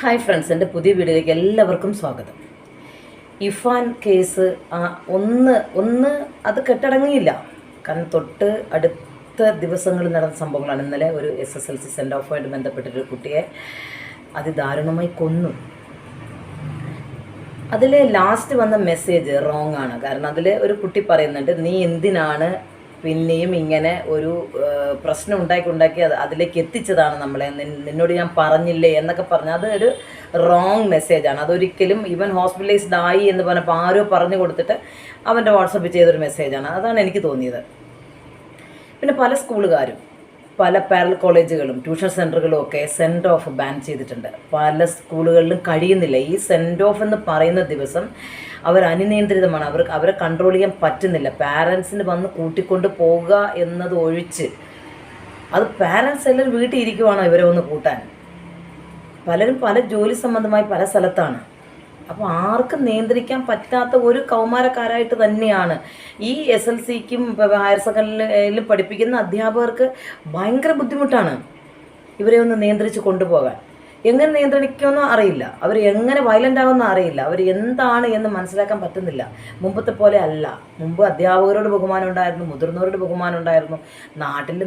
Hi friends, എൻ്റെ പുതിയ വീഡിയോയിലേക്ക് എല്ലാവർക്കും സ്വാഗതം. ഇഫാൻ കേസ് ഒന്ന് അത് കെട്ടടങ്ങിയില്ല. കാരണം തൊട്ട് അടുത്ത ദിവസങ്ങളിൽ നടന്ന സംഭവങ്ങളാണ്. ഇന്നലെ ഒരു SSLC സെൻഡ് ഓഫുമായിട്ട് ബന്ധപ്പെട്ടൊരു കുട്ടിയെ അതിദാരുണമായി കൊന്നു. അതിൽ ലാസ്റ്റ് വന്ന മെസ്സേജ് റോങ് ആണ്. കാരണം അതിൽ ഒരു കുട്ടി പറയുന്നുണ്ട്, നീ എന്തിനാണ് പിന്നെയും ഇങ്ങനെ ഒരു പ്രശ്നം ഉണ്ടാക്കി അതിലേക്ക് എത്തിച്ചതാണ് നമ്മളെ, നിന്നോട് ഞാൻ പറഞ്ഞില്ലേ എന്നൊക്കെ പറഞ്ഞാൽ അത് ഒരു റോങ് മെസ്സേജാണ്. അതൊരിക്കലും ഇവൻ ഹോസ്പിറ്റലൈസ്ഡ് ആയി എന്ന് പറഞ്ഞപ്പോൾ ആരോ പറഞ്ഞു കൊടുത്തിട്ട് അവൻ്റെ വാട്സപ്പിൽ ചെയ്തൊരു മെസ്സേജാണ്. അതാണ് എനിക്ക് തോന്നിയത്. പിന്നെ പല സ്കൂളുകാരും പല പാരലൽ കോളേജുകളും ട്യൂഷൻ സെൻറ്ററുകളും ഒക്കെ സെൻഡ് ഓഫ് ബാൻ ചെയ്തിട്ടുണ്ട്. പല സ്കൂളുകളിലും കഴിയുന്നില്ല. ഈ സെൻഡ് ഓഫ് എന്ന് പറയുന്ന ദിവസം അവർ അനിയന്ത്രിതമാണ്. അവരെ കൺട്രോൾ ചെയ്യാൻ പറ്റുന്നില്ല. പാരൻസിന് വന്ന് കൂട്ടിക്കൊണ്ട് പോകുക എന്നത് ഒഴിച്ച് അത് പാരൻസ് എല്ലാവരും വീട്ടിൽ ഇരിക്കുവാണോ ഇവരെ ഒന്ന് കൂട്ടാൻ? പലരും പല ജോലി സംബന്ധമായി പല സ്ഥലത്താണ്. അപ്പോൾ ആർക്കും നിയന്ത്രിക്കാൻ പറ്റാത്ത ഒരു കൗമാരക്കാരായിട്ട് തന്നെയാണ് ഈ SLCക്കും ഹയർ സെക്കൻഡറിയിലും പഠിപ്പിക്കുന്ന അധ്യാപകർക്ക് ഭയങ്കര ബുദ്ധിമുട്ടാണ് ഇവരെ ഒന്ന് നിയന്ത്രിച്ച് കൊണ്ടുപോകാൻ. എങ്ങനെ നിയന്ത്രിക്കുമെന്നോ അറിയില്ല, അവർ എങ്ങനെ വയലൻ്റ് ആകുമെന്നോ അറിയില്ല, അവർ എന്താണ് എന്ന് മനസ്സിലാക്കാൻ പറ്റുന്നില്ല. മുമ്പത്തെ പോലെ അല്ല. മുമ്പ് അധ്യാപകരോട് ബഹുമാനം ഉണ്ടായിരുന്നു, മുതിർന്നവരോട് ബഹുമാനം ഉണ്ടായിരുന്നു. നാട്ടിൽ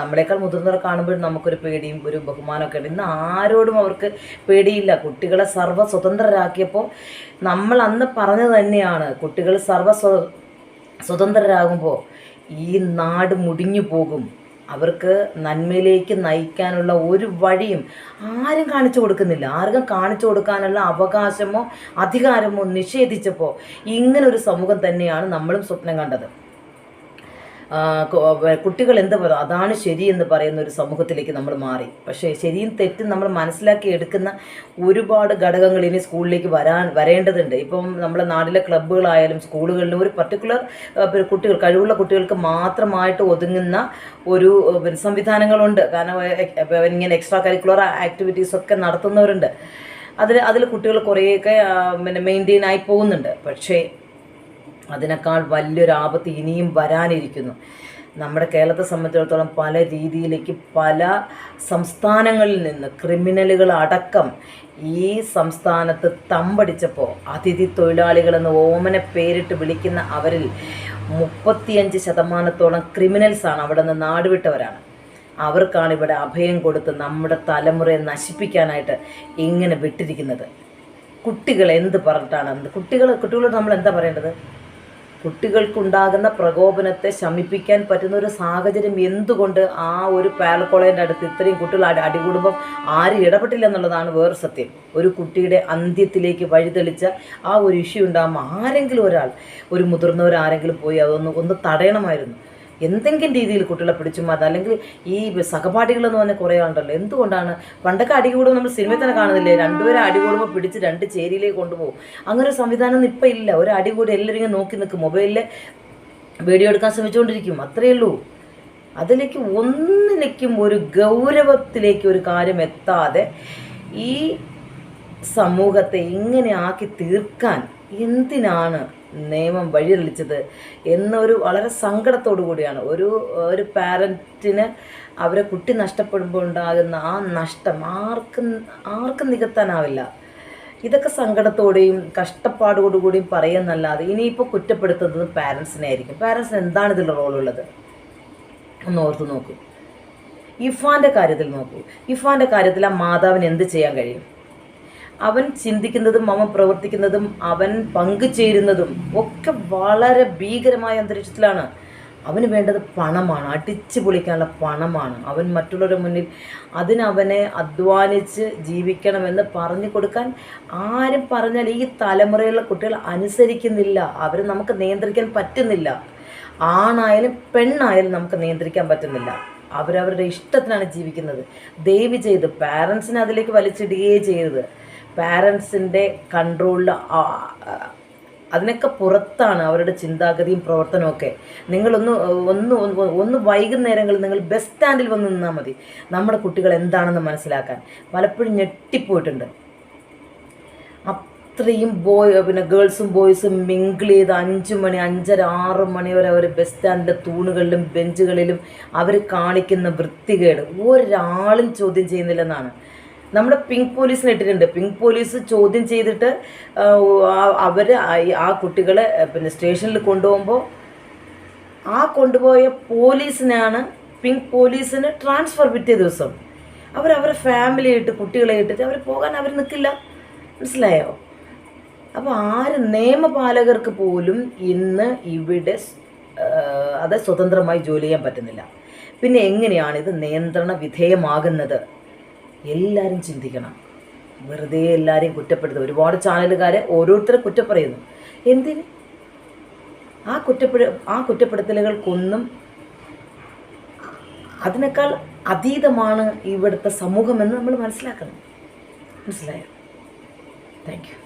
നമ്മളെക്കാൾ മുതിർന്നവരെ കാണുമ്പോഴും നമുക്കൊരു പേടിയും ഒരു ബഹുമാനമൊക്കെ ഉണ്ട്. ഇന്ന് ആരോടും അവർക്ക് പേടിയില്ല. കുട്ടികളെ സർവ്വ സ്വതന്ത്രരാക്കിയപ്പോൾ നമ്മൾ അന്ന് പറഞ്ഞത് തന്നെയാണ്, കുട്ടികൾ സ്വതന്ത്രരാകുമ്പോൾ ഈ നാട് മുടിഞ്ഞു പോകും. അവർക്ക് നന്മയിലേക്ക് നയിക്കാനുള്ള ഒരു വഴിയും ആരും കാണിച്ചു കൊടുക്കുന്നില്ല. ആർക്കും കാണിച്ചു കൊടുക്കാനുള്ള അവകാശമോ അധികാരമോ നിഷേധിച്ചപ്പോൾ ഇങ്ങനൊരു സമൂഹം തന്നെയാണ് നമ്മളും സ്വപ്നം കണ്ടത്. കുട്ടികൾ എന്ത് പറയും, അതാണ് ശരിയെന്ന് പറയുന്ന ഒരു സമൂഹത്തിലേക്ക് നമ്മൾ മാറി. പക്ഷേ ശരിയും തെറ്റും നമ്മൾ മനസ്സിലാക്കി എടുക്കുന്ന ഒരുപാട് ഘടകങ്ങൾ ഇനി സ്കൂളിലേക്ക് വരേണ്ടതുണ്ട്. ഇപ്പം നമ്മുടെ നാട്ടിലെ ക്ലബ്ബുകളായാലും സ്കൂളുകളിലും ഒരു പർട്ടിക്കുലർ കുട്ടികൾ, കഴിവുള്ള കുട്ടികൾക്ക് മാത്രമായിട്ട് ഒതുങ്ങുന്ന ഒരു സംവിധാനങ്ങളുണ്ട്. കാരണം ഇങ്ങനെ എക്സ്ട്രാ കരിക്കുലർ ആക്ടിവിറ്റീസൊക്കെ നടത്തുന്നവരുണ്ട്. അതിൽ കുട്ടികൾ കുറേയൊക്കെ മെയിൻറ്റെയിൻ ആയി പോകുന്നുണ്ട്. പക്ഷേ അതിനേക്കാൾ വലിയൊരു ആപത്ത് ഇനിയും വരാനിരിക്കുന്നു. നമ്മുടെ കേരളത്തെ സംബന്ധിച്ചിടത്തോളം പല രീതിയിലേക്ക് പല സംസ്ഥാനങ്ങളിൽ നിന്ന് ക്രിമിനലുകൾ അടക്കം ഈ സംസ്ഥാനത്ത് തമ്പടിച്ചപ്പോൾ അതിഥി തൊഴിലാളികളെന്ന് ഓമനെ പേരിട്ട് വിളിക്കുന്ന അവരിൽ 35% ക്രിമിനൽസാണ് അവിടെ നിന്ന് നാടുവിട്ടവരാണ്. അവർക്കാണ് ഇവിടെ അഭയം കൊടുത്ത് നമ്മുടെ തലമുറയെ നശിപ്പിക്കാനായിട്ട് ഇങ്ങനെ വിട്ടിരിക്കുന്നത്. കുട്ടികൾ എന്ത് പറഞ്ഞിട്ടാണ് കുട്ടികളോട് നമ്മൾ എന്താ പറയേണ്ടത്? കുട്ടികൾക്കുണ്ടാകുന്ന പ്രകോപനത്തെ ശമിപ്പിക്കാൻ പറ്റുന്ന ഒരു സാഹചര്യം എന്തുകൊണ്ട് ആ ഒരു പാരലൽ കോളേജിൻ്റെ അടുത്ത് ഇത്രയും കുട്ടികൾ അടികൂടുമ്പം ആരും ഇടപെട്ടില്ല എന്നുള്ളതാണ് വേറെ സത്യം. ഒരു കുട്ടിയുടെ അന്ത്യത്തിലേക്ക് വഴിതെളിച്ച ആ ഒരു ഇഷ്യൂ ഉണ്ടാകുമ്പോൾ ആരെങ്കിലും ഒരാൾ, ഒരു മുതിർന്നവരാരെങ്കിലും പോയി ഒന്ന് തടയണമായിരുന്നു. എന്തെങ്കിലും രീതിയിൽ കുട്ടികളെ പിടിച്ചു മാറ്റാം. അല്ലെങ്കിൽ ഈ സഹപാഠികളെന്ന് പറഞ്ഞാൽ കുറേ ആളുണ്ടല്ലോ. എന്തുകൊണ്ടാണ് പണ്ടൊക്കെ അടികൂടുമ്പോൾ നമ്മൾ സിനിമയിൽ തന്നെ കാണുന്നില്ലേ, രണ്ടുപേരെ അടികൂടുമ്പോൾ പിടിച്ച് 2 ചേരിയിലേക്ക് കൊണ്ടുപോകും. അങ്ങനെ ഒരു സംവിധാനം ഇപ്പം ഇല്ല. ഒരു അടികൂടി എല്ലാവരും ഇങ്ങനെ നോക്കി നിൽക്കും, മൊബൈലിൽ വീഡിയോ എടുക്കാൻ ശ്രമിച്ചുകൊണ്ടിരിക്കും, അത്രയേ ഉള്ളൂ. അതിലേക്ക് ഒന്നിലേക്കും ഒരു ഗൗരവത്തിലേക്ക് ഒരു കാര്യം എത്താതെ ഈ സമൂഹത്തെ ഇങ്ങനെ ആക്കി തീർക്കാൻ എന്തിനാണ് നിയമം വഴിതെളിച്ചത് എന്നൊരു വളരെ സങ്കടത്തോടു കൂടിയാണ് ഒരു പാരൻറ്റിന് അവരെ കുട്ടി നഷ്ടപ്പെടുമ്പോൾ ഉണ്ടാകുന്ന ആ നഷ്ടം ആർക്കും നികത്താനാവില്ല. ഇതൊക്കെ സങ്കടത്തോടെയും കഷ്ടപ്പാടോടുകൂടിയും പറയുന്നല്ലാതെ ഇനിയിപ്പോൾ കുറ്റപ്പെടുത്തുന്നത് പാരൻസിനെ ആയിരിക്കും. പാരൻസിന് എന്താണ് ഇതിൽ റോളുള്ളത് ഒന്ന് ഓർത്ത് നോക്കൂ. ഇഫാൻ്റെ കാര്യത്തിൽ നോക്കൂ. ഇഫാൻ്റെ കാര്യത്തിൽ ആ മാതാവിന് എന്ത് ചെയ്യാൻ കഴിയും? അവൻ ചിന്തിക്കുന്നതും അവൻ പ്രവർത്തിക്കുന്നതും അവൻ പങ്കുചേരുന്നതും ഒക്കെ വളരെ ഭീകരമായ അന്തരീക്ഷത്തിലാണ്. അവന് വേണ്ടത് പണമാണ്, അടിച്ചു പൊളിക്കാനുള്ള പണമാണ്. അവൻ മറ്റുള്ളവരുടെ മുന്നിൽ അവനെ അധ്വാനിച്ച് ജീവിക്കണമെന്ന് പറഞ്ഞു കൊടുക്കാൻ ആരും പറഞ്ഞാൽ ഈ തലമുറയിലുള്ള കുട്ടികൾ അനുസരിക്കുന്നില്ല. അവരെ നമുക്ക് നിയന്ത്രിക്കാൻ പറ്റുന്നില്ല. ആണായാലും പെണ്ണായാലും നമുക്ക് നിയന്ത്രിക്കാൻ പറ്റുന്നില്ല. അവരവരുടെ ഇഷ്ടത്തിനാണ് ജീവിക്കുന്നത്. ദയവ് ചെയ്ത് പാരൻസിനെ അതിലേക്ക് വലിച്ചിടുകയേ ചെയ്യരുത്. പാരൻസിൻ്റെ കൺട്രോളിൽ അതിനൊക്കെ പുറത്താണ് അവരുടെ ചിന്താഗതിയും പ്രവർത്തനമൊക്കെ. നിങ്ങളൊന്ന് വൈകുന്നേരങ്ങളിൽ നിങ്ങൾ ബസ് സ്റ്റാൻഡിൽ വന്ന് നിന്നാൽ മതി നമ്മുടെ കുട്ടികൾ എന്താണെന്ന് മനസ്സിലാക്കാൻ. പലപ്പോഴും ഞെട്ടിപ്പോയിട്ടുണ്ട്. അത്രയും ഗേൾസും ബോയ്സും മിങ്കിൾ ചെയ്ത് 5 മണി 5:30 6 മണി വരെ അവർ ബസ് സ്റ്റാൻഡിൻ്റെ തൂണുകളിലും ബെഞ്ചുകളിലും അവർ കാണിക്കുന്ന വൃത്തികേട് ഒരാളും ചോദ്യം ചെയ്യുന്നില്ലെന്നാണ്. നമ്മുടെ പിങ്ക് പോലീസിനെ ഇട്ടിട്ടുണ്ട്. പിങ്ക് പോലീസ് ചോദ്യം ചെയ്തിട്ട് അവർ ആ കുട്ടികളെ പിന്നെ സ്റ്റേഷനിൽ കൊണ്ടുപോകുമ്പോൾ ആ കൊണ്ടുപോയ പോലീസിനാണ് പിങ്ക് പോലീസിന് ട്രാൻസ്ഫർ പിറ്റേ ദിവസം. അവരെ ഫാമിലി ആയിട്ട് കുട്ടികളെ ഇട്ടിട്ട് അവർ പോകാൻ അവർ നിൽക്കില്ല. മനസ്സിലായോ? അപ്പോൾ നിയമപാലകർക്ക് പോലും ഇന്ന് ഇവിടെ സ്വതന്ത്രമായി ജോലി ചെയ്യാൻ പറ്റുന്നില്ല. പിന്നെ എങ്ങനെയാണ് ഇത് നിയന്ത്രണ വിധേയമാകുന്നത്? എല്ലാവരും ചിന്തിക്കണം. വെറുതെ എല്ലാവരെയും കുറ്റപ്പെടുത്തുക. ഒരുപാട് ചാനലുകാരെ ഓരോരുത്തരെ കുറ്റപ്പറയുന്നു. എന്തിന്? ആ കുറ്റപ്പെടുത്തലുകൾക്കൊന്നും അതിനേക്കാൾ അതീതമാണ് ഇവിടുത്തെ സമൂഹമെന്ന് നമ്മൾ മനസ്സിലാക്കണം. മനസ്സിലായോ? Thank you.